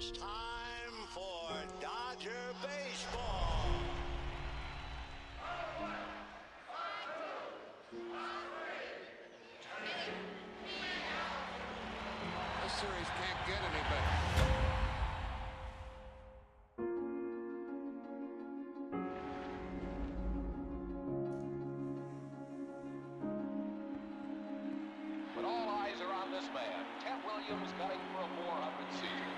It's time for Dodger baseball. This series can't get any better. But all eyes are on this man, Ted Williams, gunning for a 400 season.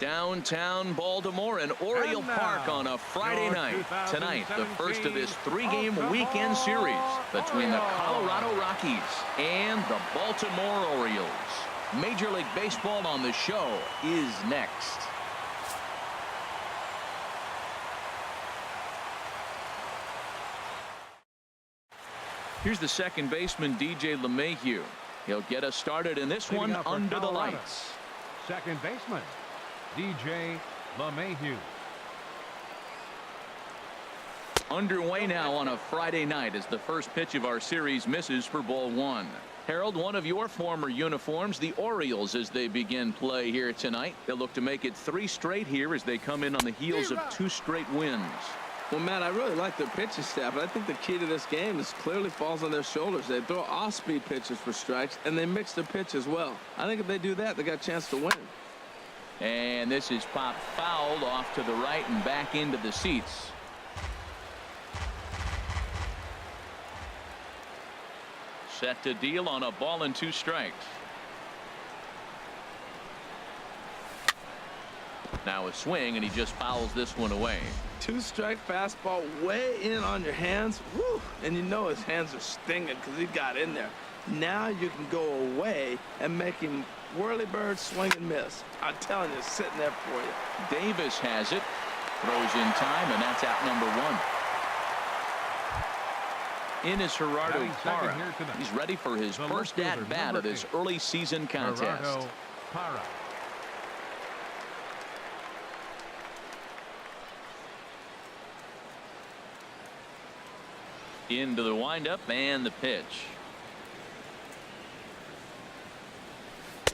Downtown Baltimore and Oriole Park on a Friday night. Tonight, the first of this three-game weekend series between the Colorado Rockies and the Baltimore Orioles. Major League Baseball on the show is next. Here's the second baseman, DJ LeMahieu. He'll get us started in this one under the lights. Second baseman, DJ LeMahieu. Underway now on a Friday night as the first pitch of our series misses for ball one. Harold, one of your former uniforms, the Orioles, as they begin play here tonight. They'll look to make it 3 straight here as they come in on the heels of 2 straight wins. Well, Matt, I really like their pitching staff, but I think the key to this game is clearly falls on their shoulders. They throw off-speed pitches for strikes, and they mix their pitch as well. I think if they do that, they got a chance to win. And this is popped fouled off to the right and back into the seats. Set to deal on a ball and 2 strikes. Now a swing, and he just fouls this one away. 2-strike fastball way in on your hands. Woo! And you know his hands are stinging because he got in there. Now you can go away and make him whirly bird swing and miss. I'm telling you, it's sitting there for you. Davis has it. Throws in time, and that's out number 1. In is Gerardo Parra. He's ready for his first at-bat of this early season contest. Gerardo Parra. Into the windup and the pitch.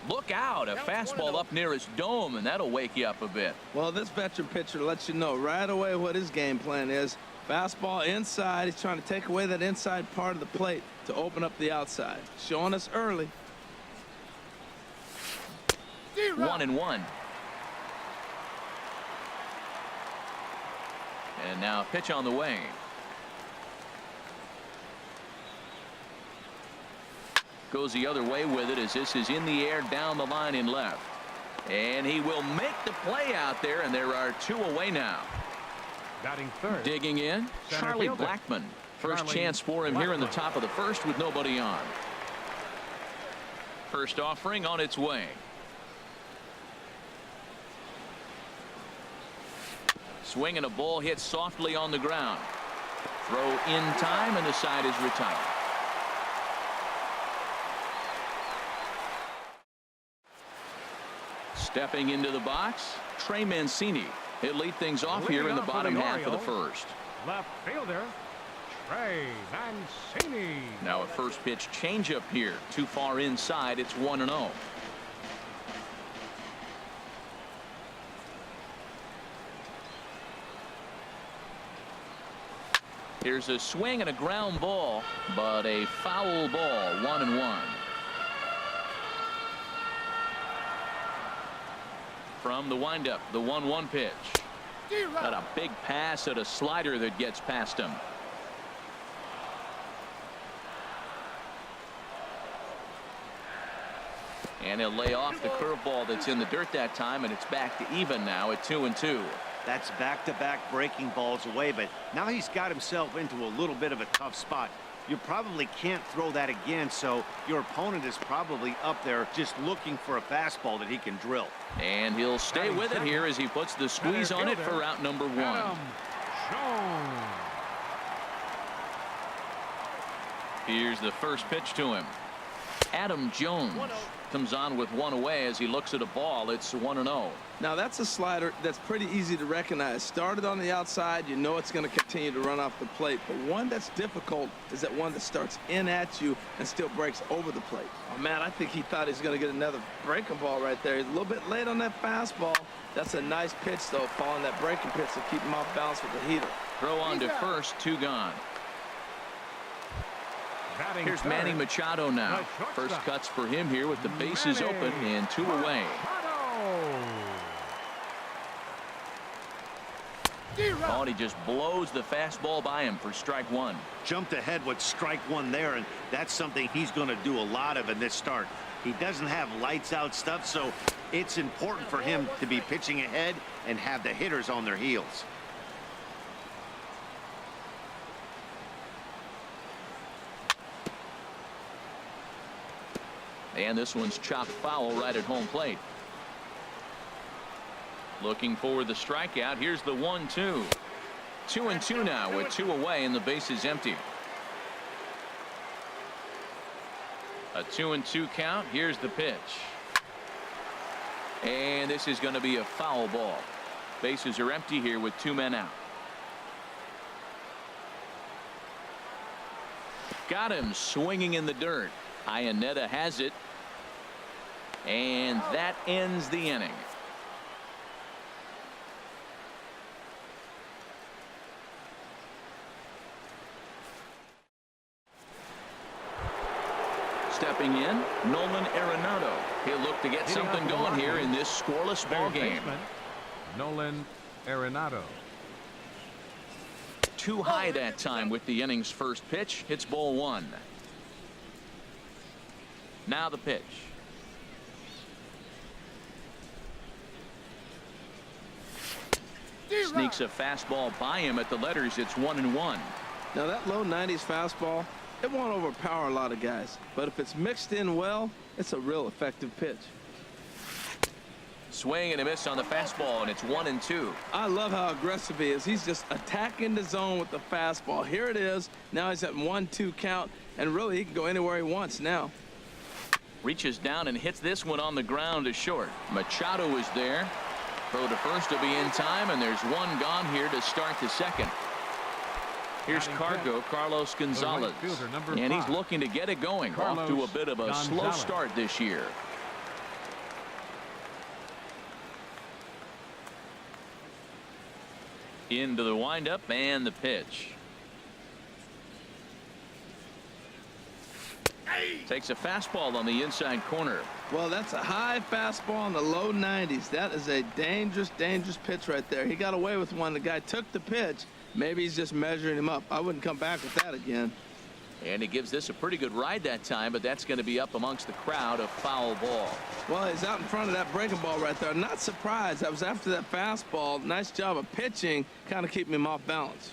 Look out, a fastball up near his dome, and that'll wake you up a bit. Well, this veteran pitcher lets you know right away what his game plan is. Fastball inside. He's trying to take away that inside part of the plate to open up the outside. Showing us early. 1-1. And now a pitch on the way. Goes the other way with it as this is in the air down the line in left. And he will make the play out there, and there are 2 away now. Batting third. Digging in, Charlie Blackmon. First chance for him here in the top of the first with nobody on. First offering on its way. Swing and a ball hit softly on the ground. Throw in time, and the side is retired. Stepping into the box, Trey Mancini. He'll lead things off here in the bottom half of the first. Left fielder, Trey Mancini. Now a first pitch changeup here. Too far inside. It's 1-0. Here's a swing and a ground ball, but a foul ball. 1-1. From the windup, the 1-1 pitch. Got a big pass at a slider that gets past him. And he'll lay off the curveball that's in the dirt that time, and it's back to even now at 2-2. That's back-to-back breaking balls away, but now he's got himself into a little bit of a tough spot. You probably can't throw that again, so your opponent is probably up there just looking for a fastball that he can drill. And he'll stay with it here as he puts the squeeze on it for out number 1. Here's the first pitch to him. Adam Jones comes on with 1 away as he looks at a ball. It's 1-0. Now that's a slider that's pretty easy to recognize. Started on the outside, you know it's going to continue to run off the plate, but one that's difficult is that one that starts in at you and still breaks over the plate. Oh man, I think he thought he was going to get another breaking ball right there. He's a little bit late on that fastball. That's a nice pitch though, following that breaking pitch to keep him off balance with the heater. Throw on to first, 2 gone. Here's Manny Machado now. First cuts for him here with the bases open and 2 away. Oh, and he just blows the fastball by him for strike 1. Jumped ahead with strike 1 there, and that's something he's going to do a lot of in this start. He doesn't have lights out stuff, so it's important for him to be pitching ahead and have the hitters on their heels. And this one's chopped foul right at home plate. Looking for the strikeout. Here's the 1-2. 2-2 now with 2 away and the base is empty. A 2-2 count. Here's the pitch. And this is going to be a foul ball. Bases are empty here with 2 men out. Got him swinging in the dirt. Iannetta has it. And that ends the inning. Stepping in, Nolan Arenado. He'll look to get something going here in this scoreless ball game. Nolan Arenado. Too high that time with the inning's first pitch. Hits ball 1. Now the pitch. Sneaks a fastball by him at the letters. It's 1-1. Now that low 90s fastball, it won't overpower a lot of guys, but if it's mixed in well, it's a real effective pitch. Swing and a miss on the fastball, and it's 1-2. I love how aggressive he is. He's just attacking the zone with the fastball. Here it is. Now he's at 1-2 count, and really he can go anywhere he wants now. Reaches down and hits this one on the ground to short. Machado is there. Throw to first will be in time, and there's one gone here to start the second. Here's Carlos Gonzalez, and he's looking to get it going. Off to a bit of a slow start this year. Into the windup and the pitch. Takes a fastball on the inside corner. Well, that's a high fastball in the low 90s. That is a dangerous, dangerous pitch right there. He got away with one. The guy took the pitch. Maybe he's just measuring him up. I wouldn't come back with that again. And he gives this a pretty good ride that time, but that's going to be up amongst the crowd. A foul ball. Well, he's out in front of that breaking ball right there. Not surprised. I was after that fastball. Nice job of pitching, kind of keeping him off balance.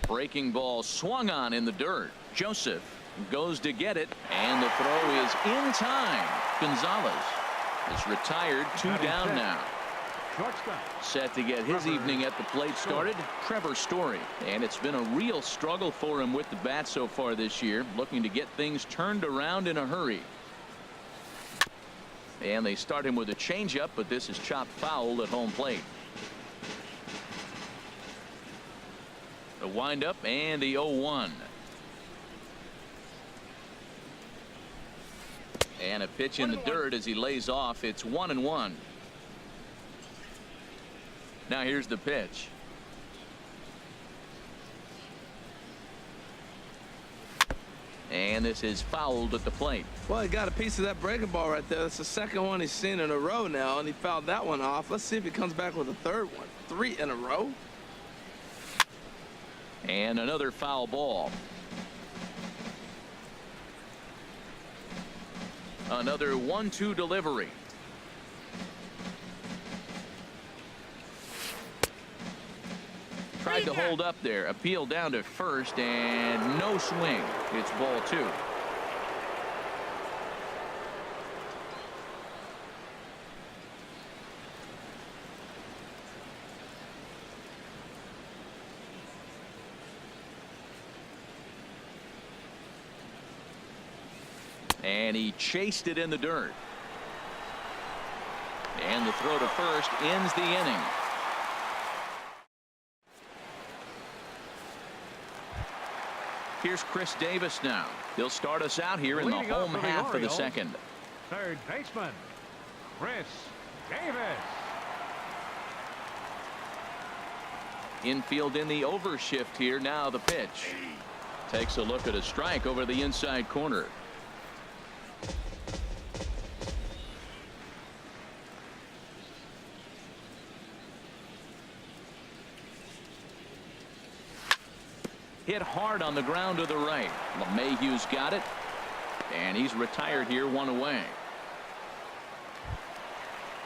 Breaking ball swung on in the dirt. Joseph goes to get it, and the throw is in time. Gonzalez is retired. 2 down now. Set to get his evening at the plate started, Trevor Story. And it's been a real struggle for him with the bat so far this year, looking to get things turned around in a hurry. And they start him with a changeup, but this is chopped foul at home plate. The windup and the 0-1. And a pitch in the dirt as he lays off. It's 1-1. Now here's the pitch. And this is fouled at the plate. Well, he got a piece of that breaking ball right there. That's the second one he's seen in a row now, and he fouled that one off. Let's see if he comes back with a third one. 3 in a row. And another foul ball. Another 1-2 delivery. Tried to hold up there. Appeal down to first, and no swing. It's ball 2. And he chased it in the dirt. And the throw to first ends the inning. Here's Chris Davis now. He'll start us out here in the home half of the second. Third baseman, Chris Davis. Infield in the overshift here. Now the pitch. Takes a look at a strike over the inside corner. Hit hard on the ground to the right. LeMahieu's got it. And he's retired here, 1 away.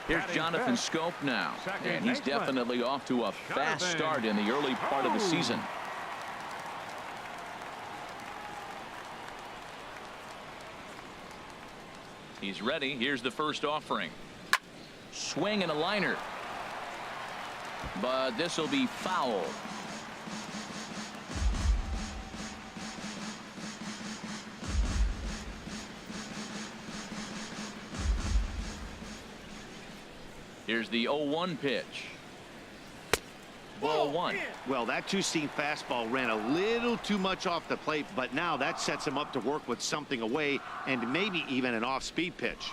Here's Jonathan Scope now, and he's definitely off to a fast start in the early part of the season. He's ready. Here's the first offering. Swing and a liner. But this will be foul. Here's the 0-1 pitch. Ball 1. Well, that two-seam fastball ran a little too much off the plate, but now that sets him up to work with something away and maybe even an off-speed pitch.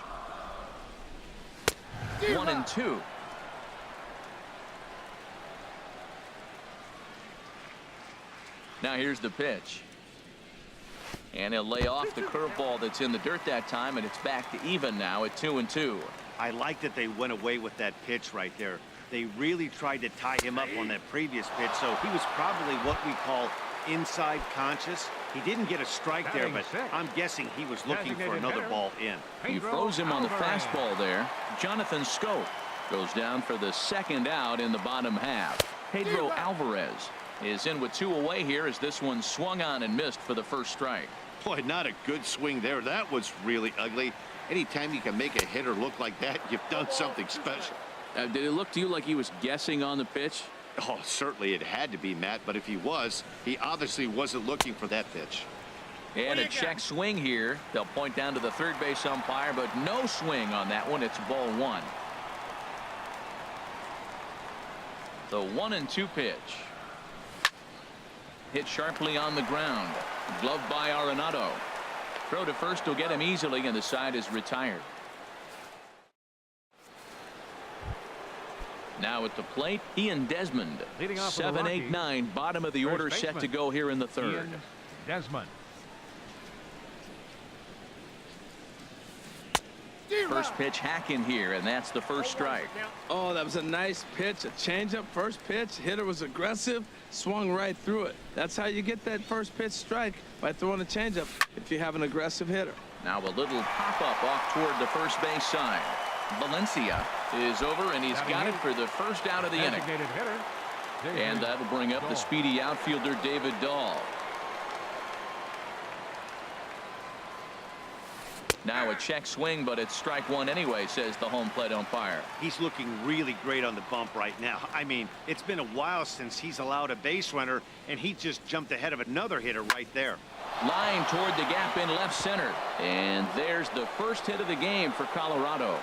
1-2. Now here's the pitch. And he'll lay off the curveball that's in the dirt that time, and it's back to even now at 2-2. I like that they went away with that pitch right there. They really tried to tie him up on that previous pitch, so he was probably what we call inside conscious. He didn't get a strike there, but I'm guessing he was looking for another ball in. He froze him on the fastball there. Jonathan Scope goes down for the second out in the bottom half. Pedro Alvarez is in with 2 away here as this one swung on and missed for the first strike. Boy, not a good swing there. That was really ugly. Anytime you can make a hitter look like that, you've done something special. Did it look to you like he was guessing on the pitch? Oh, certainly it had to be, Matt, but if he was, he obviously wasn't looking for that pitch. And a check swing here. They'll point down to the third base umpire, but no swing on that one. It's ball 1. The 1-2 pitch. Hit sharply on the ground. Gloved by Arenado. Throw to first will get him easily, and the side is retired. Now at the plate, Ian Desmond. 7, 8, 9, bottom of the order, set to go here in the third. Ian Desmond. First pitch hack in here, and that's the first strike. Oh, that was a nice pitch. A changeup, first pitch. Hitter was aggressive, swung right through it. That's how you get that first pitch strike, by throwing a changeup if you have an aggressive hitter. Now a little pop-up off toward the first base side. Valencia is over, and he's got it for the first out of the inning. And that'll bring up the speedy outfielder David Dahl. Now a check swing, but it's strike 1 anyway, says the home plate umpire. He's looking really great on the bump right now. I mean, it's been a while since he's allowed a base runner, and he just jumped ahead of another hitter right there. Line toward the gap in left center. And there's the first hit of the game for Colorado.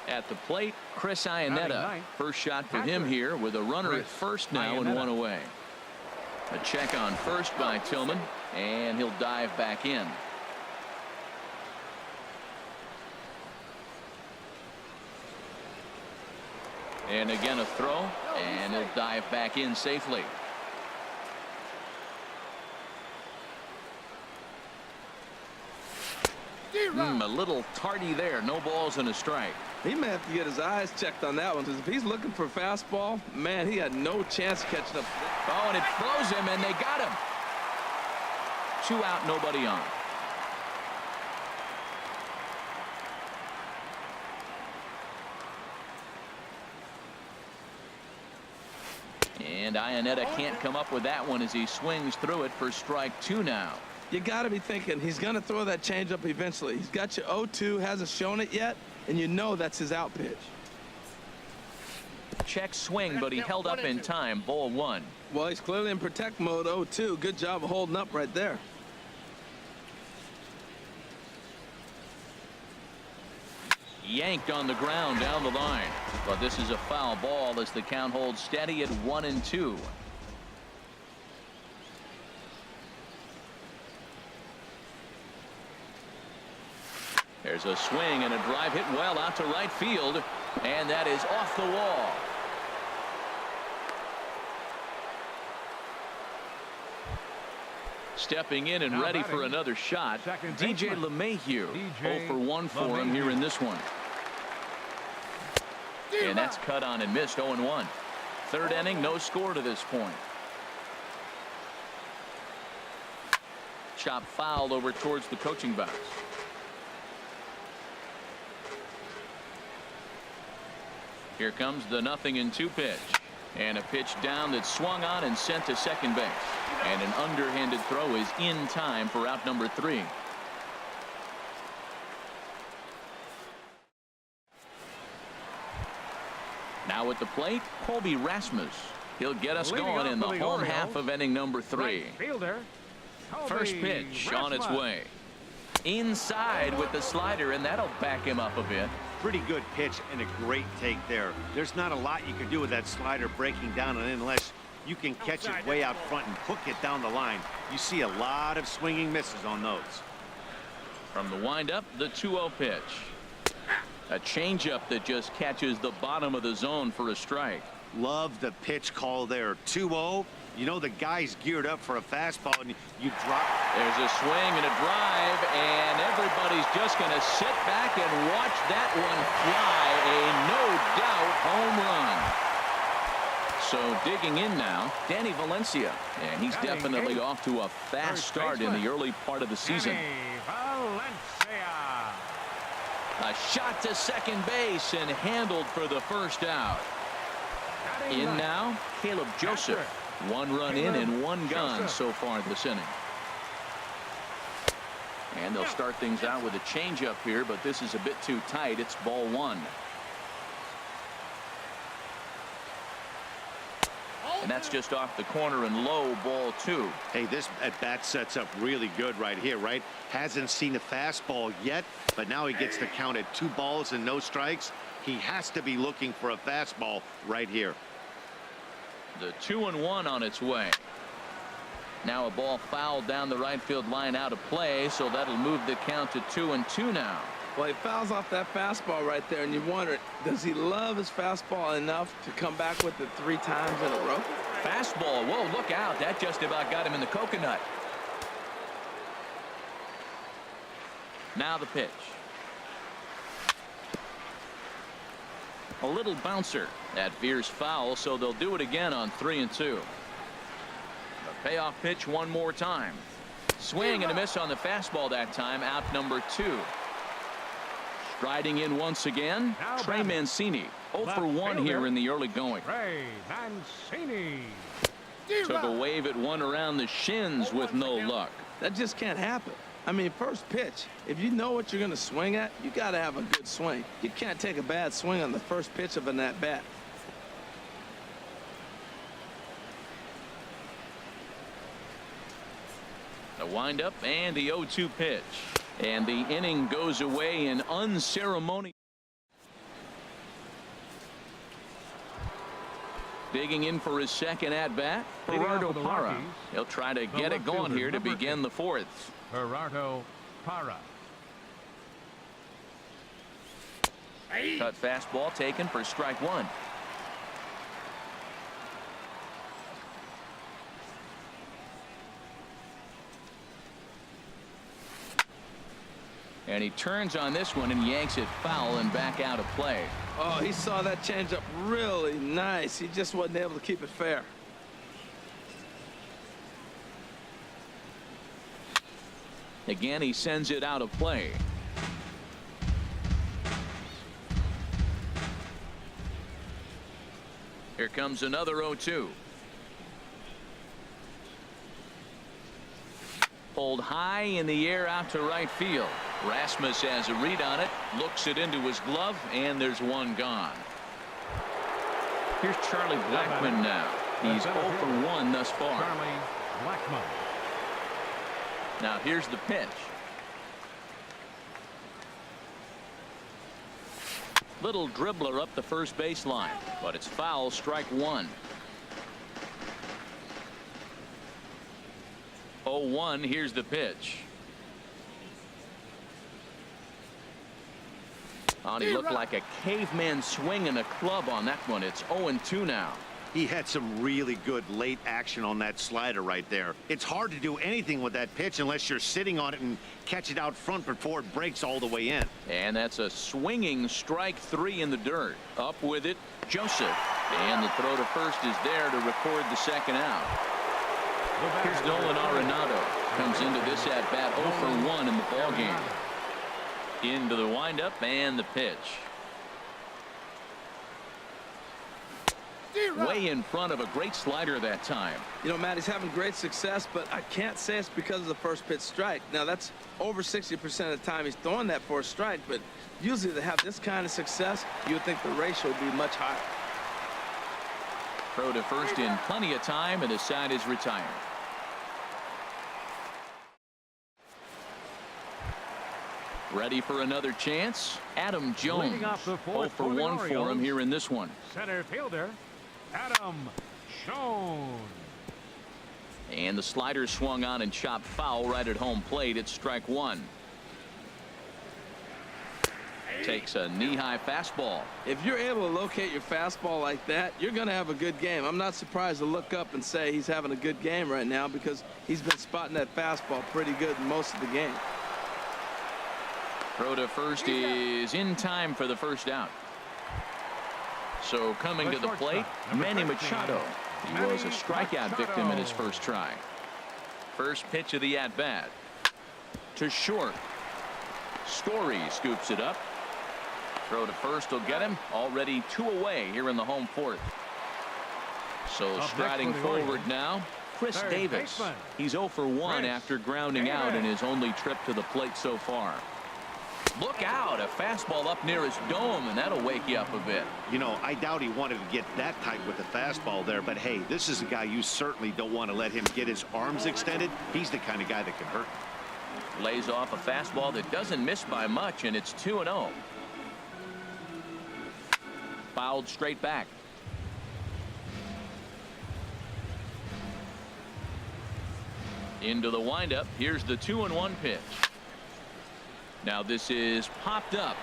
At the plate, Chris Iannetta. First shot for him here with a runner at first now and 1 away. A check on first by Tillman, and he'll dive back in. And again a throw, and he'll dive back in safely. A little tardy there. No balls and a strike. He may have to get his eyes checked on that one, because if he's looking for a fastball, man, he had no chance catching up. Oh, and it froze him, and they got him. 2 out, nobody on. And Iannetta can't come up with that one as he swings through it for strike 2 now. You got to be thinking he's going to throw that changeup eventually. He's got you 0-2, hasn't shown it yet, and you know that's his out pitch. Check swing, but he held up in time. Ball 1. Well, he's clearly in protect mode. 0-2. Good job of holding up right there. Yanked on the ground down the line, but this is a foul ball as the count holds steady at 1-2. There's a swing and a drive hit well out to right field, and that is off the wall. Stepping in and ready for another shot, DJ LeMahieu. 0 for 1 for him here in this one. And that's cut on and missed. 0-1. Third inning, no score to this point. chop foul over towards the coaching box. Here comes the 0-2 pitch. And a pitch down that's swung on and sent to second base. And an underhanded throw is in time for out number 3. Now at the plate, Colby Rasmus. He'll get us going in the home half of inning number 3. Right fielder, First pitch on its way. Inside with the slider, and that'll back him up a bit. Pretty good pitch and a great take there. There's not a lot you can do with that slider breaking down and unless you can catch it way out front and hook it down the line. You see a lot of swinging misses on those. From the windup, the 2-0 pitch. A changeup that just catches the bottom of the zone for a strike. Love the pitch call there. 2-0. You know the guy's geared up for a fastball and you drop. There's a swing and a drive, and everybody's just going to sit back and watch that one fly. A no-doubt home run. So digging in now, Danny Valencia, and he's definitely off to a fast start in the early part of the season. A shot to second base and handled for the first out. In now, Caleb Joseph. 1 run in and 1 gone so far this inning. And they'll start things out with a changeup here, but this is a bit too tight. It's ball 1. And that's just off the corner and low, ball 2. Hey, this at bat sets up really good right here, right? Hasn't seen a fastball yet, but now he gets the count at 2 balls and no strikes. He has to be looking for a fastball right here. The 2-1 on its way. Now a ball fouled down the right field line out of play, so that'll move the count to 2-2 now. Well, he fouls off that fastball right there, and you wonder, does he love his fastball enough to come back with it 3 times in a row? Fastball. Whoa, look out. That just about got him in the coconut. Now the pitch. A little bouncer. That veers foul, so they'll do it again on 3-2. The payoff pitch one more time. Swing and a miss on the fastball that time. Out number 2. Striding in once again, Trey Mancini. 0 for 1 here in the early going. Trey Mancini. Took a wave at one around the shins with no luck. That just can't happen. I mean, first pitch, if you know what you're going to swing at, you got to have a good swing. You can't take a bad swing on the first pitch of an at-bat. The windup and the 0-2 pitch. And the inning goes away in unceremonious. Digging in for his second at-bat, Gerardo Parra. He'll try to get it going here to begin the 4th. Gerardo Parra. Cut fastball taken for strike 1. And he turns on this one and yanks it foul and back out of play. Oh, he saw that changeup really nice. He just wasn't able to keep it fair. Again, he sends it out of play. Here comes another 0-2. Pulled high in the air out to right field. Rasmus has a read on it, looks it into his glove, and there's one gone. Here's Charlie Blackmon now. He's 0 for 1 thus far. Charlie Blackmon. Now here's the pitch. Little dribbler up the first baseline, but it's foul, strike 1. 0-1, here's the pitch. Oh, he looked like a caveman swinging a club on that one. It's 0-2 now. He had some really good late action on that slider right there. It's hard to do anything with that pitch unless you're sitting on it and catch it out front before it breaks all the way in. And that's a swinging strike 3 in the dirt. Up with it, Joseph. And the throw to first is there to record the second out. Here's Nolan Arenado. Comes into this at bat 0 for 1 in the ball game. Into the windup and the pitch. Way in front of a great slider that time. You know, Matt, he's having great success, but I can't say it's because of the first pitch strike. Now, that's over 60% of the time he's throwing that for a strike, but usually to have this kind of success, you would think the ratio would be much higher. Throw to first in plenty of time, and the side is retired. Ready for another chance? Adam Jones. 0 for 1 for him here in this one. Center fielder, Adam Jones. And the slider swung on and chopped foul right at home plate. It's strike one. Takes a knee-high fastball. If you're able to locate your fastball like that, you're going to have a good game. I'm not surprised to look up and say he's having a good game right now because he's been spotting that fastball pretty good in most of the game. Throw to first is in time for the first out. So coming to the plate, Manny Machado. He was a strikeout victim in his first try. First pitch of the at-bat. To short. Story scoops it up. Throw to first will get him. Already 2 away here in the home fourth. So striding forward now, Chris Davis. He's 0 for 1 after grounding out in his only trip to the plate so far. Look out, a fastball up near his dome, and that'll wake you up a bit. You know, I doubt he wanted to get that tight with the fastball there, but hey, this is a guy you certainly don't want to let him get his arms extended. He's the kind of guy that can hurt. Lays off a fastball that doesn't miss by much, and it's 2-0. Fouled straight back. Into the windup. Here's the 2-1 pitch. Now this is popped up.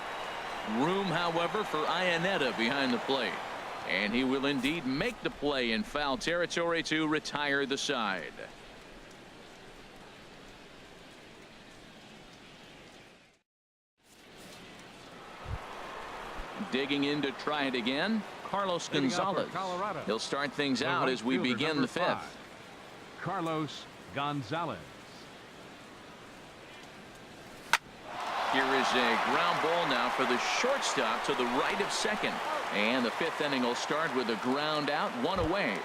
Room, however, for Iannetta behind the plate. And he will indeed make the play in foul territory to retire the side. Digging in to try it again, Carlos Gonzalez. He'll start things out as we begin the fifth. Carlos Gonzalez. Here is a ground ball now for the shortstop to the right of second. And the fifth inning will start with a ground out, 1 away.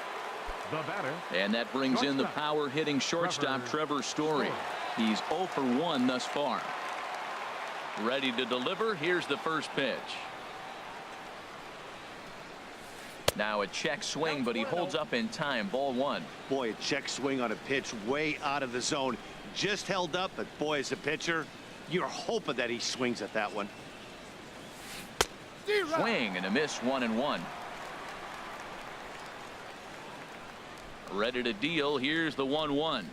The batter. And that brings in the power hitting shortstop Trevor Story. He's 0 for 1 thus far. Ready to deliver. Here's the first pitch. Now a check swing, but he holds up in time. Ball 1. Boy, a check swing on a pitch way out of the zone. Just held up, but boy, as a pitcher, you're hoping that he swings at that one. Swing and a miss, 1-1. Ready to deal. Here's the 1-1.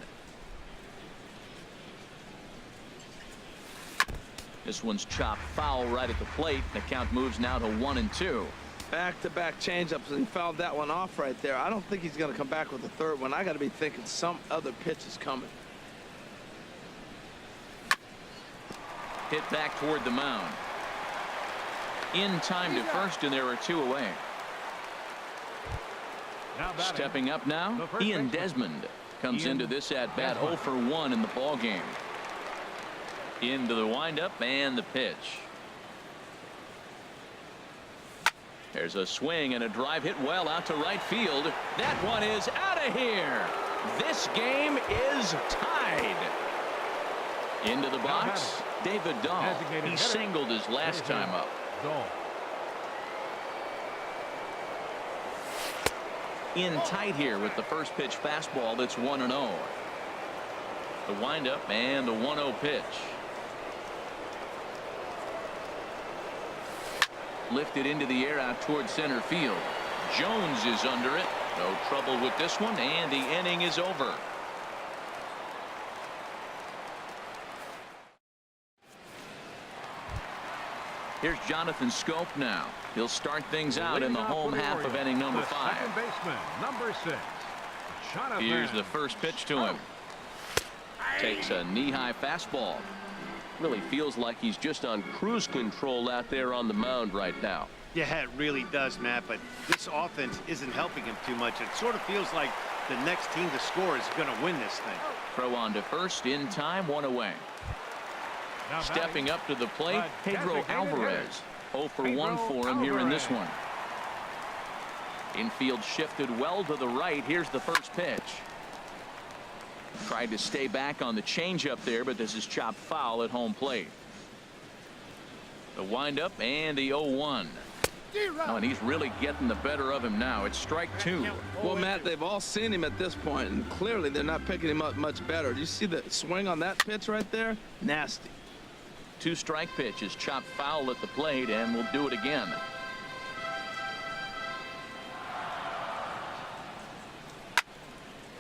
This one's chopped foul right at the plate. The count moves now to 1-2. Back-to-back changeups, and he fouled that one off right there. I don't think he's going to come back with the third one. I got to be thinking some other pitch is coming. Hit back toward the mound. In time to first, and there are 2 away. Stepping up now, Ian Desmond comes into this at bat 0 for 1 in the ball game. Into the windup and the pitch. There's a swing and a drive hit well out to right field. That one is out of here. This game is tied. Into the box, David Dahl. He singled his last time up. In tight here with the first pitch fastball. That's 1-0. The windup and the 1-0 pitch. Lifted into the air out towards center field. Jones is under it. No trouble with this one, and the inning is over. Here's Jonathan Scope now. He'll start things out in the home half of inning number 5. Second baseman, number 6. Jonathan. Here's the first pitch to him. Takes a knee-high fastball. Really feels like he's just on cruise control out there on the mound right now. Yeah, it really does, Matt, but this offense isn't helping him too much. It sort of feels like the next team to score is going to win this thing. Throw on to first, in time, one away. Now Stepping up to the plate, Pedro designated Alvarez. 0 for 1 Pedro for him here in this Alvarez. one. Infield shifted well to the right. Here's the first pitch. Tried to stay back on the changeup there, but this is chopped foul at home plate. The windup and the 0-1. Oh, and he's really getting the better of him now. It's strike 2. Well, Matt, they've all seen him at this point, and clearly they're not picking him up much better. Do you see the swing on that pitch right there? Nasty. 2-strike pitch is chopped foul at the plate, and we'll do it again.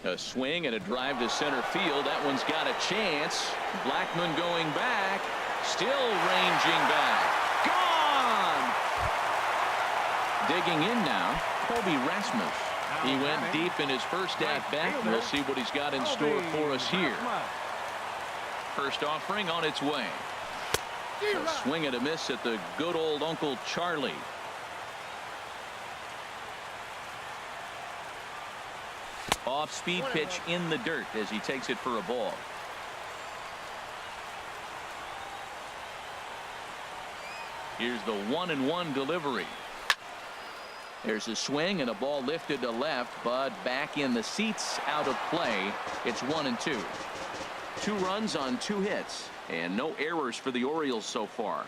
A swing and a drive to center field. That one's got a chance. Blackmon going back. Still ranging back. Gone! Digging in now, Colby Rasmus. He went deep in his first at-bat. We'll see what he's got in store for us here. First offering on its way. A swing and a miss at the good old Uncle Charlie. Off-speed pitch in the dirt as he takes it for a ball. Here's the 1-1 delivery. There's a swing and a ball lifted to left, but back in the seats, out of play. It's 1-2. 2 runs on 2 hits, and no errors for the Orioles so far.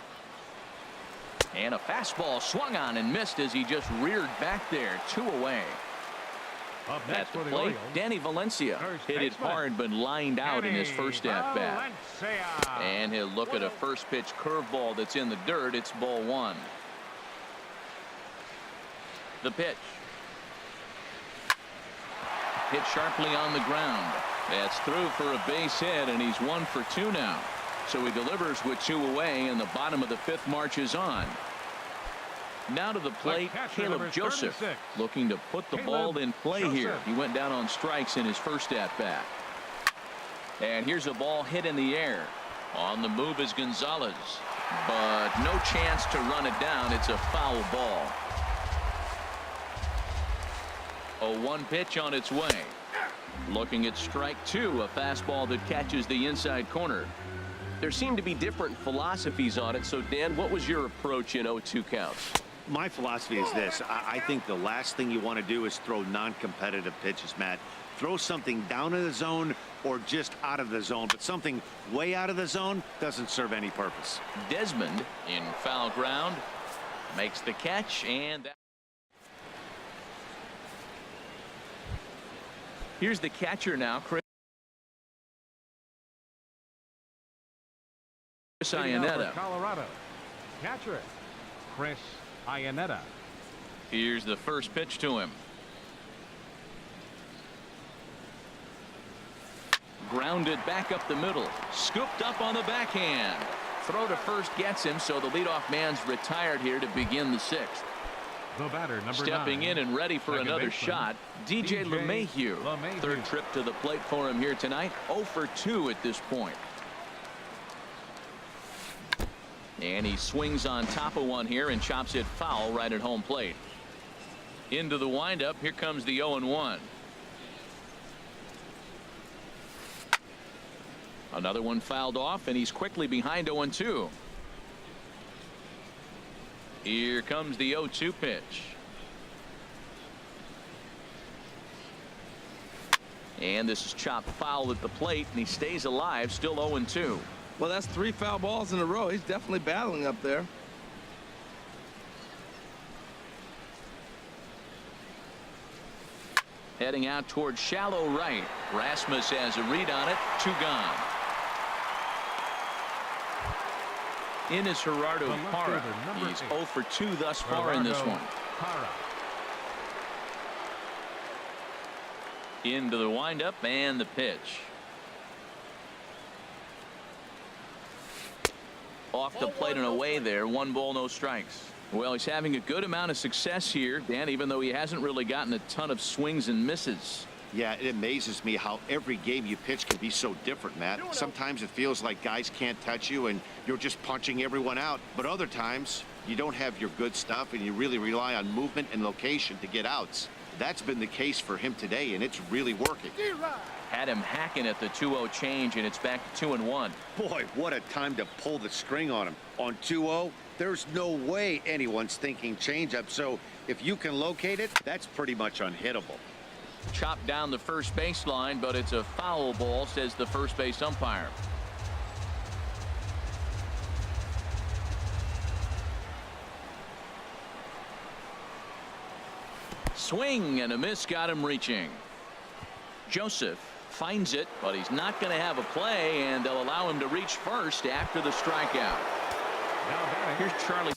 And a fastball swung on and missed as he just reared back there. 2 away. Up At next the for the plate, Orioles, Danny Valencia first hit it baseman, hard but lined out in his first at-bat. Valencia. And he'll look at a first pitch curveball that's in the dirt. It's ball 1. The pitch. Hit sharply on the ground. That's through for a base hit, and he's 1 for 2 now. So he delivers with 2 away, and the bottom of the 5th marches on. Now to the plate, Caleb Joseph, 36. looking to put the ball in play here. Joseph. He went down on strikes in his first at-bat. And here's a ball hit in the air. On the move is Gonzalez, but no chance to run it down. It's a foul ball. A 1 pitch on its way. Looking at strike 2, a fastball that catches the inside corner. There seem to be different philosophies on it. So, Dan, what was your approach in 0-2 counts? My philosophy is this. I think the last thing you want to do is throw non-competitive pitches, Matt. Throw something down in the zone or just out of the zone, but something way out of the zone doesn't serve any purpose. Desmond in foul ground makes the catch, and here's the catcher now, Chris Iannetta. Colorado. Catcher, Chris Iannetta. Here's the first pitch to him. Grounded back up the middle. Scooped up on the backhand. Throw to first gets him, so the leadoff man's retired here to begin the 6th. The batter, number Stepping 9. in and ready for Second another baseman, shot, DJ LeMahieu. Third trip to the plate for him here tonight. 0 for 2 at this point. And he swings on top of one here and chops it foul right at home plate. Into the windup. Here comes the 0-1. Another one fouled off, and he's quickly behind 0-2. Here comes the 0-2 pitch. And this is chopped foul at the plate, and he stays alive, still 0-2. Well, that's 3 foul balls in a row. He's definitely battling up there. Heading out towards shallow right. Rasmus has a read on it. 2 gone. In is Gerardo The left Parra. fielder, number He's 8. 0 for 2 thus far in this Gerardo one. Parra. Into the windup and the pitch. Off the plate and away there. 1 ball, no strikes. Well, he's having a good amount of success here, Dan, even though he hasn't really gotten a ton of swings and misses. Yeah, it amazes me how every game you pitch can be so different, Matt. Sometimes it feels like guys can't touch you and you're just punching everyone out. But other times you don't have your good stuff and you really rely on movement and location to get outs. That's been the case for him today, and it's really working. Had him hacking at the 2-0 change, and it's back to 2-1. Boy, what a time to pull the string on him. On 2-0, there's no way anyone's thinking changeup, so if you can locate it, that's pretty much unhittable. Chopped down the first baseline, but it's a foul ball, says the first base umpire. Swing and a miss, got him reaching. Joseph finds it, but he's not going to have a play, and they'll allow him to reach first after the strikeout. Here's Charlie.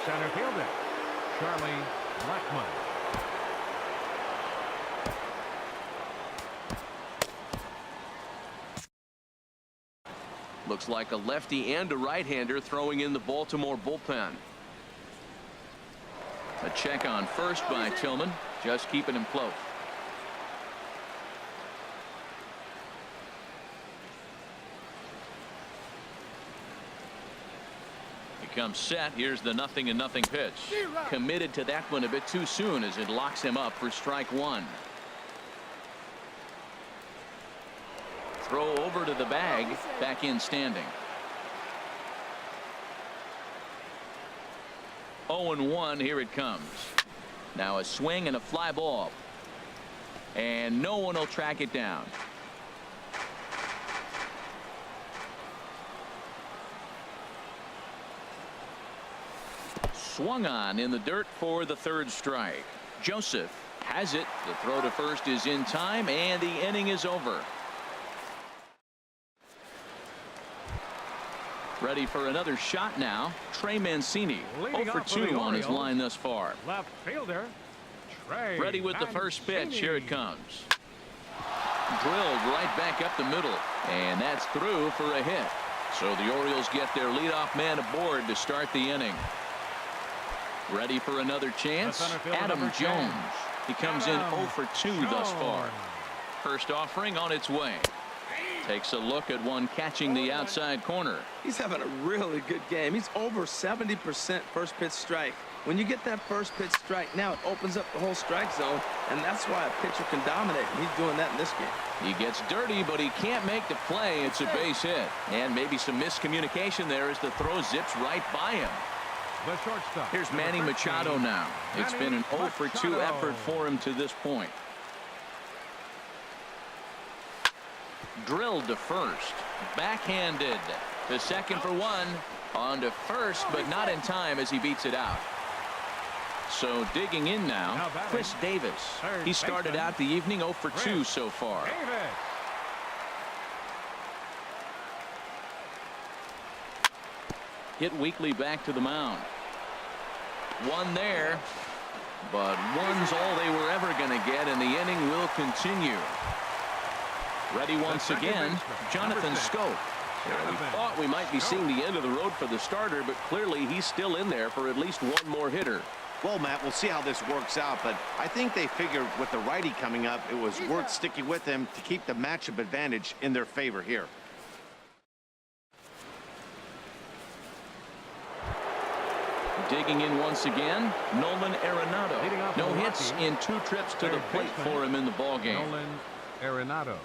Center fielder, Charlie Blackmon. Looks like a lefty and a right-hander throwing in the Baltimore bullpen. A check on first by Tillman, just keeping him close. He comes set. Here's the 0-0 pitch. Committed to that one a bit too soon as it locks him up for strike one. Throw over to the bag, back in standing. 0-1, here it comes. Now a swing and a fly ball. And no one will track it down. Swung on in the dirt for the third strike. Joseph has it. The throw to first is in time, and the inning is over. Ready for another shot now. Trey Mancini, 0 for 2 on his line thus far. Left fielder, Trey Ready with the first pitch. Here it comes. Drilled right back up the middle, and that's through for a hit. So the Orioles get their leadoff man aboard to start the inning. Ready for another chance. Adam Jones. He comes in 0 for 2 thus far. First offering on its way. Takes a look at one catching the outside corner. He's having a really good game. He's over 70% first pitch strike. When you get that first pitch strike, now it opens up the whole strike zone, and that's why a pitcher can dominate. And he's doing that in this game. He gets dirty, but he can't make the play. It's a base hit. And maybe some miscommunication there as the throw zips right by him. The shortstop. Here's Manny Machado now. It's been an 0 for 2 effort for him to this point. Drilled to first. Backhanded to second for 1. On to first, but not in time as he beats it out. So digging in now, Chris Davis. He started out the evening 0 for 2 so far. Hit weakly back to the mound. One there, but one's all they were ever going to get, and the inning will continue. Ready once again, Jonathan Scope. We thought we might be seeing the end of the road for the starter, but clearly he's still in there for at least one more hitter. Well, Matt, we'll see how this works out, but I think they figured with the righty coming up, it was worth sticking with him to keep the matchup advantage in their favor here. Digging in once again, Nolan Arenado. No hits in 2 trips to the plate for him in the ballgame. Nolan Arenado.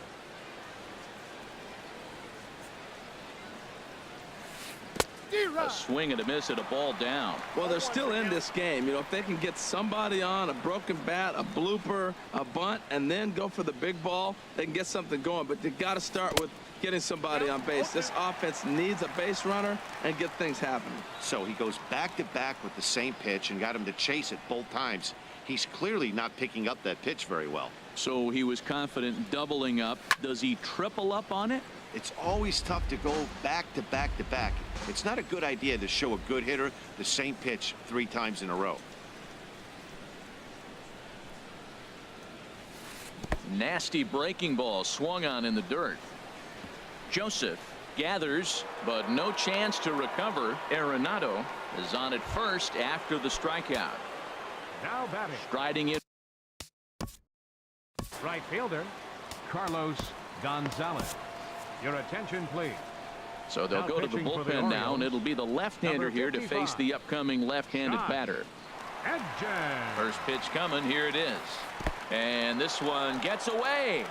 A swing and a miss at a ball down. Well, they're still in this game. You know, if they can get somebody on a broken bat, a blooper, a bunt, and then go for the big ball, they can get something going. But they got to start with getting somebody on base. This offense needs a base runner and get things happening. So he goes back to back with the same pitch and got him to chase it both times. He's clearly not picking up that pitch very well. So he was confident doubling up. Does he triple up on it? It's always tough to go back to back to back. It's not a good idea to show a good hitter the same pitch 3 times in a row. Nasty breaking ball swung on in the dirt. Joseph gathers, but no chance to recover. Arenado is on at first after the strikeout. Now batting. Striding in. Right fielder, Carlos Gonzalez. Your attention, please. So they'll go to the bullpen now, and it'll be the left-hander here to face the upcoming left-handed batter. First pitch coming. Here it is. And this one gets away.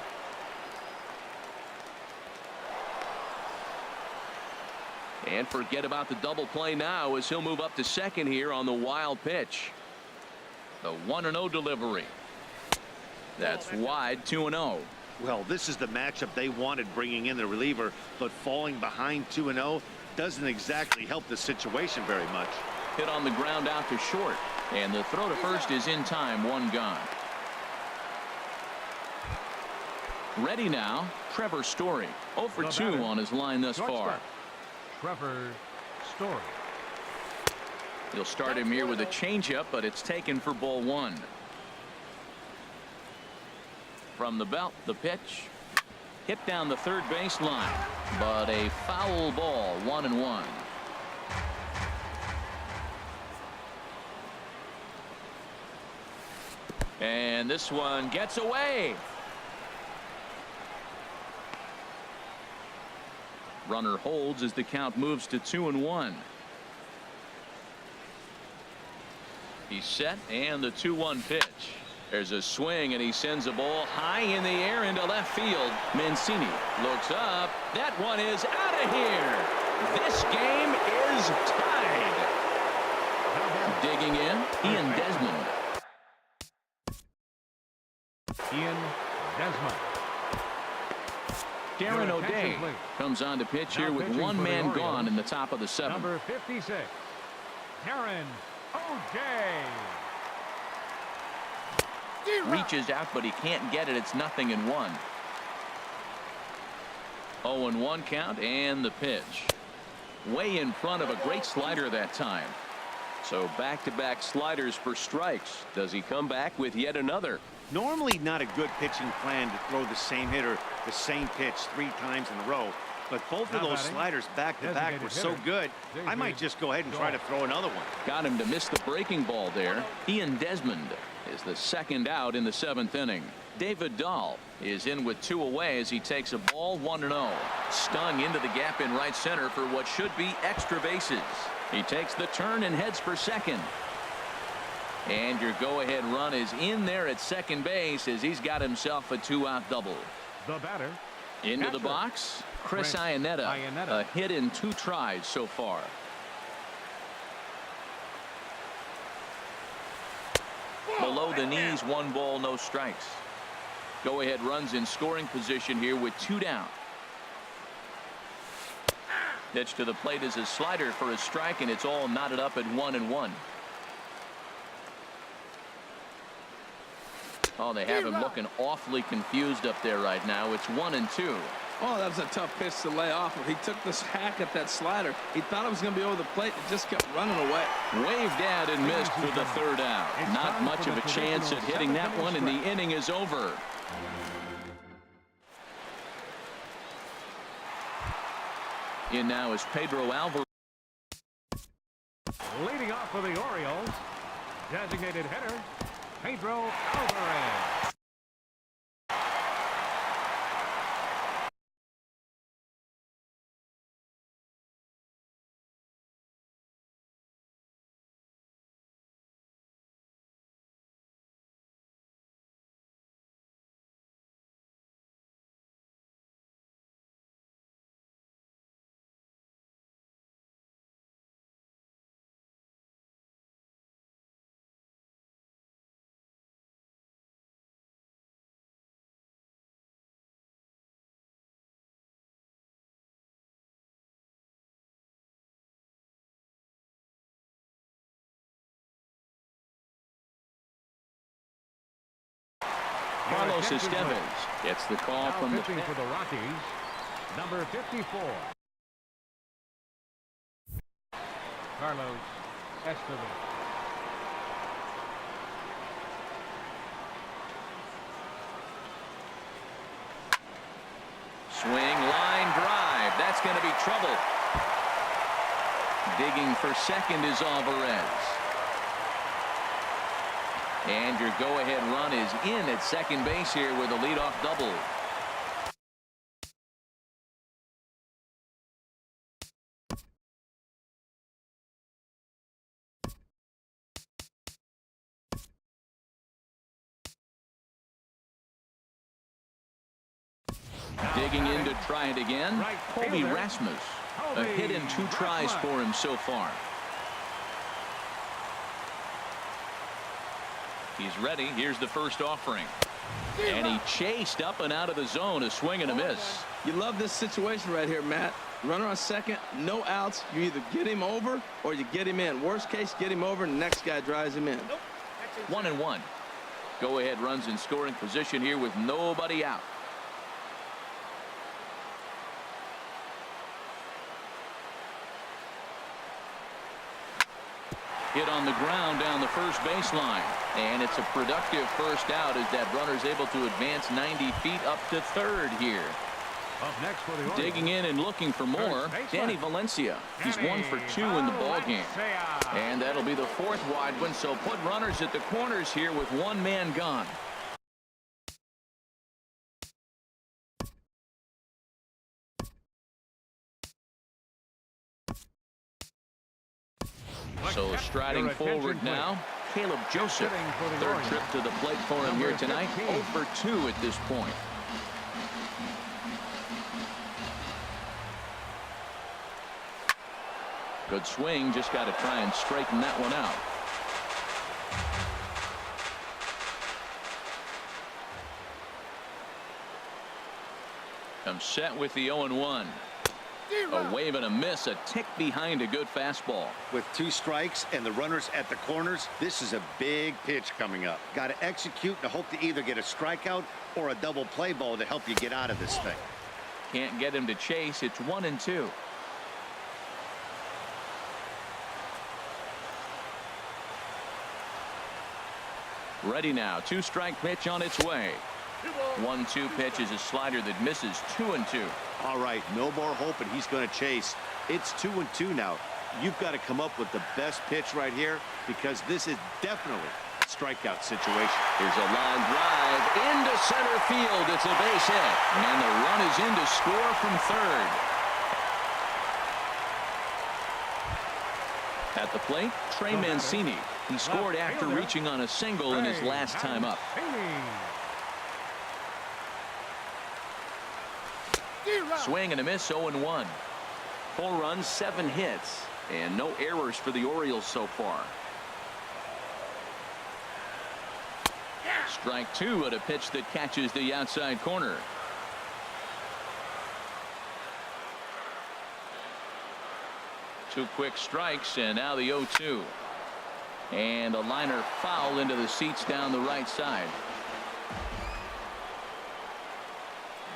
And forget about the double play now as he'll move up to second here on the wild pitch. The 1-0 delivery. That's wide. 2-0. Well, this is the matchup they wanted, bringing in the reliever, but falling behind 2-0 doesn't exactly help the situation very much. Hit on the ground out to short, and the throw to first is in time. One gone. Ready now, Trevor Story. 0 for 2 on his line thus far. Trevor Story. He'll start him here with a changeup, but it's taken for ball 1. From the belt, the pitch. Hit down the third baseline, but a foul ball. 1-1. And this one gets away. Runner holds as the count moves to 2-1. He's set, and the 2-1 pitch. There's a swing, and he sends a ball high in the air into left field. Mancini looks up. That one is out of here. This game is tied. Digging in, Ian Desmond. Ian Desmond. Darren O'Day comes on to pitch here with one man gone in the top of the 7th. Number 56, Darren O'Day. Reaches out, but he can't get it. It's 0-1. 0-1 count, and the pitch. Way in front of a great slider that time. So back-to-back sliders for strikes. Does he come back with yet another? Normally not a good pitching plan to throw the same hitter the same pitch 3 times in a row, but both of those sliders back-to-back were so good, I might just go ahead and try to throw another one. Got him to miss the breaking ball there. Ian Desmond is the second out in the 7th inning. David Dahl is in with 2 away as he takes a ball. 1-0. Stung into the gap in right center for what should be extra bases. He takes the turn and heads for second. And your go-ahead run is in there at second base as he's got himself a 2-out double. The batter. Into the box, Chris Iannetta. A hit in 2 tries so far. Below the knees, 1 ball, no strikes. Go-ahead runs in scoring position here with 2 down. Pitch to the plate is a slider for a strike, and it's all knotted up at 1-1. Oh, they have him looking awfully confused up there right now. It's 1-2. Oh, that was a tough pitch to lay off of. He took this hack at that slider. He thought it was going to be over the plate. It just kept running away. Waved out and missed for the 3rd out. Not much of a chance at hitting that one, and the inning is over. In now is Pedro Alvarez. Leading off for the Orioles, designated hitter, Pedro Alvarez. Carlos Estevez gets the call from the pitching for the Rockies, number 54. Carlos Estevez. swing, line drive. That's going to be trouble. Digging for second is Alvarez. And your go-ahead run is in at second base here with a leadoff double. Digging in to try it again, Right Colby fielder. Rasmus. A Colby hit in 2 tries Rasmus. for him so far. He's ready. Here's the first offering. And he chased up and out of the zone. A swing and a miss. You love this situation right here, Matt. Runner on second, no outs. You either get him over or you get him in. Worst case, get him over, and the next guy drives him in. 1-1. Go ahead runs in scoring position here with nobody out. Hit on the ground down the first baseline. And it's a productive first out as that runner's able to advance 90 feet up to third here. Up next for the Orioles. Digging in and looking for more, Danny Valencia. He's 1 for 2 in the ball game. And that'll be the 4th wide one, so put runners at the corners here with 1 man gone. So striding forward now, Caleb Joseph. 3rd trip to the plate for him here tonight. 0 for 2 at this point. Good swing, just got to try and straighten that one out. Comes set with the 0-1. A wave and a miss, a tick behind a good fastball. With 2 strikes and the runners at the corners, this is a big pitch coming up. Got to execute to hope to either get a strikeout or a double play ball to help you get out of this thing. Can't get him to chase. It's 1-2. Ready now. 2-strike pitch on its way. 1-2 pitch is a slider that misses. 2-2. All right, no more hope, and he's going to chase. It's 2-2 now. You've got to come up with the best pitch right here because this is definitely a strikeout situation. Here's a line drive into center field. It's a base hit, and the run is in to score from third. At the plate, Trey Mancini. He scored after reaching on a single in his last time up. Swing and a miss, 0-1. 4 runs, 7 hits, and no errors for the Orioles so far. Strike 2 at a pitch that catches the outside corner. Two quick strikes, and now the 0-2. And a liner foul into the seats down the right side.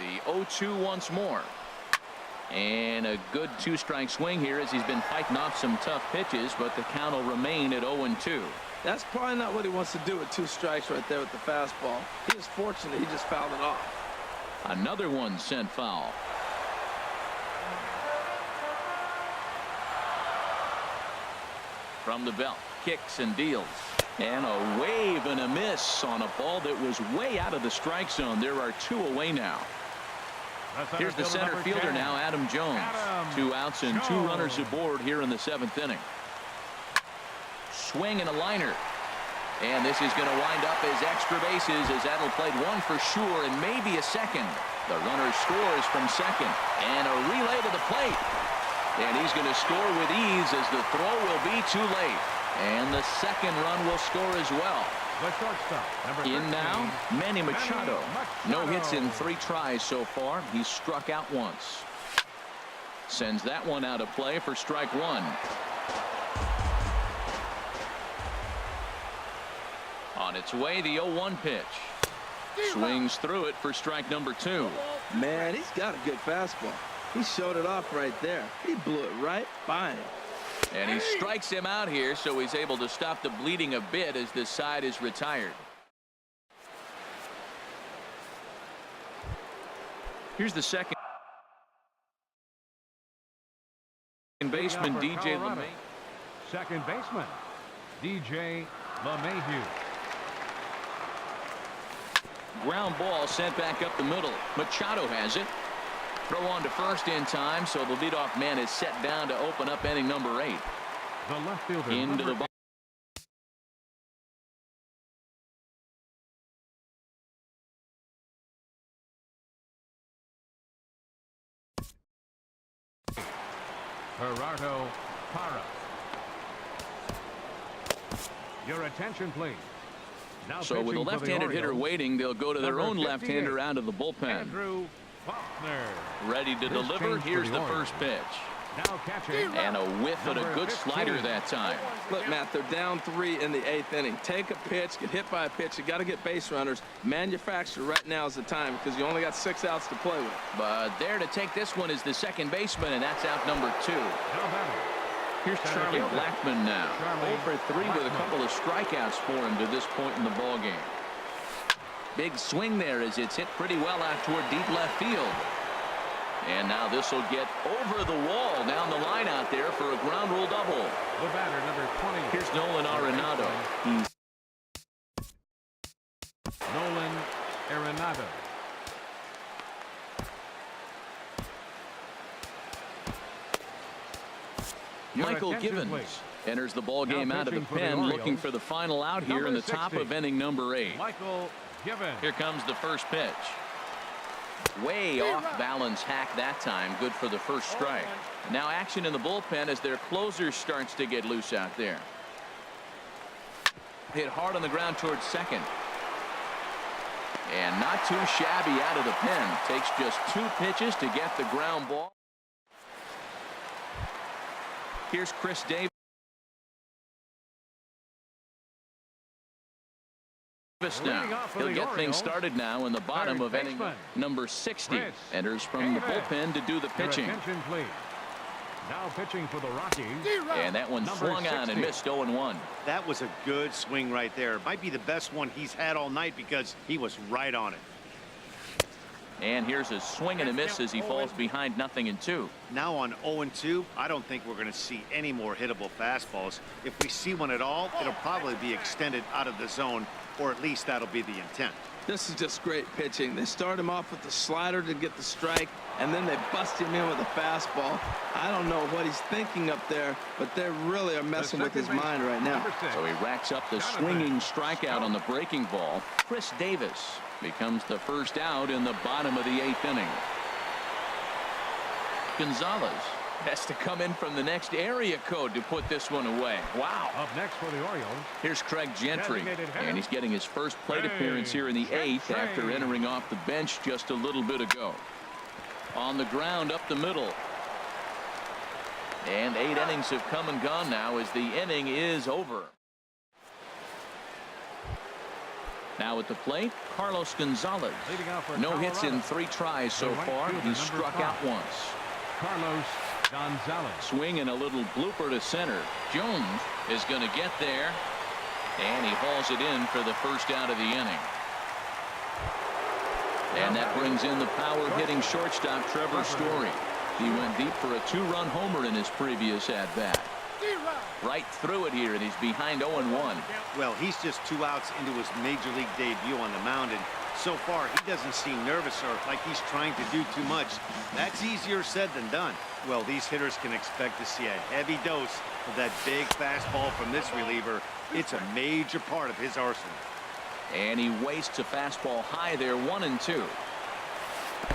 The 0-2 once more. And a good 2-strike swing here as he's been fighting off some tough pitches, but the count will remain at 0-2. That's probably not what he wants to do with 2 strikes right there with the fastball. He was fortunate he just fouled it off. Another one sent foul. From the belt, kicks and deals. And a wave and a miss on a ball that was way out of the strike zone. There are 2 away now. Here's the center fielder now, Adam Jones. 2 outs and 2 runners aboard here in the 7th inning. Swing and a liner. And this is going to wind up as extra bases as that'll play 1 for sure and maybe a second. The runner scores from second. And a relay to the plate. And he's going to score with ease as the throw will be too late. And the second run will score as well. The shortstop, number 13, in now, Manny Machado. No hits in 3 tries so far. He's struck out once. Sends that one out of play for strike 1. On its way, the 0-1 pitch. Swings through it for strike number 2. Man, he's got a good fastball. He showed it off right there. He blew it right by him. And he strikes him out here, so he's able to stop the bleeding a bit as this side is retired. Here's the second baseman, DJ LeMay. Second baseman, DJ LeMahieu. Ground ball sent back up the middle. Machado has it. Throw on to first in time, so the leadoff man is set down to open up inning number 8. The left fielder, Into the Gerardo Parra. Your attention, please. Now So with a left-handed hitter waiting, they'll go to their own left-hander out of the bullpen. Andrew Faulkner. Ready to deliver. Here's the first pitch. Now catching. And a whiff and a good slider that time. Look, Matt, they're down 3 in the 8th inning. Take a pitch, get hit by a pitch. You got to get base runners. Manufacture right now is the time because you only got 6 outs to play with. But there to take this one is the second baseman, and that's out number 2. Here's Charlie Blackmon now. 0 for 3 with a couple of strikeouts for him to this point in the ballgame. Big swing there as it's hit pretty well out toward deep left field. And now this will get over the wall down the line out there for a ground rule double. The batter, number 20. Here's Nolan Arenado. Nolan Arenado. Michael Givens enters the ball game out of the pen, looking for the final out here in the top of inning number 8. Michael Givens. Here comes the first pitch. Way off balance hack that time. Good for the first strike. Now action in the bullpen as their closer starts to get loose out there. Hit hard on the ground towards second. And not too shabby out of the pen. Takes just 2 pitches to get the ground ball. Here's Chris Davis now. He'll get things started now in the bottom of inning number 60. Enters from the bullpen to do the pitching. Attention, please. Now pitching for the Rockies. And that one swung on and missed 0-1. That was a good swing right there. It might be the best one he's had all night because he was right on it. And here's a swing and a miss as he falls behind 0-2. Now on 0-2, I don't think we're going to see any more hittable fastballs. If we see one at all, it'll probably be extended out of the zone, or at least that'll be the intent. This is just great pitching. They start him off with the slider to get the strike, and then they bust him in with a fastball. I don't know what he's thinking up there, but they really are messing with his mind right now. So he racks up the swinging strikeout on the breaking ball. Chris Davis becomes the first out in the bottom of the 8th inning. Gonzalez has to come in from the next area code to put this one away. Wow. Up next for the Orioles. Here's Craig Gentry, and he's getting his first plate appearance here in the 8th after entering off the bench just a little bit ago. On the ground up the middle. And 8 innings have come and gone now as the inning is over. Now at the plate, Carlos Gonzalez. No hits in 3 tries so far. He's struck out once. Carlos Gonzalez. Swing and a little blooper to center. Jones is going to get there. And he hauls it in for the first out of the inning. And that brings in the power-hitting shortstop Trevor Story. He went deep for a 2-run homer in his previous at-bat. Right through it here, and he's behind 0-1. Well, he's just 2 outs into his major league debut on the mound, and so far he doesn't seem nervous or like he's trying to do too much. That's easier said than done. Well, these hitters can expect to see a heavy dose of that big fastball from this reliever. It's a major part of his arsenal. And he wastes a fastball high there, 1-2.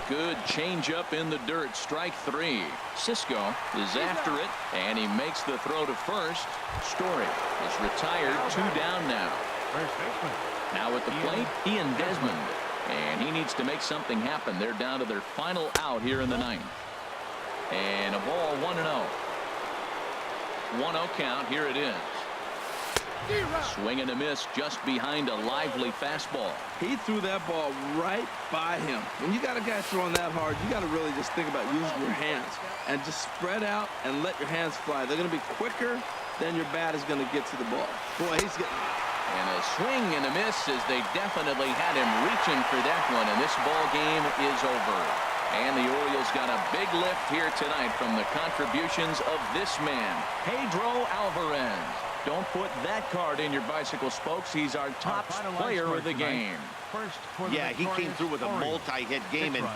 Good changeup in the dirt. Strike 3. Cisco is after it, and he makes the throw to first. Story is retired. 2 down now. First baseman. Now at the plate, Ian Desmond, and he needs to make something happen. They're down to their final out here in the 9th. And a ball, 1-0. 1-0 count. Here it is. Swing and a miss just behind a lively fastball. He threw that ball right by him. When you got a guy throwing that hard, you got to really just think about using your hands and just spread out and let your hands fly. They're going to be quicker than your bat is going to get to the ball. Boy, he's getting... And a swing and a miss as they definitely had him reaching for that one, and this ball game is over. And the Orioles got a big lift here tonight from the contributions of this man, Pedro Alvarez. Don't put that card in your bicycle spokes. He's our top player of the game. Yeah, he came through with a multi-hit game and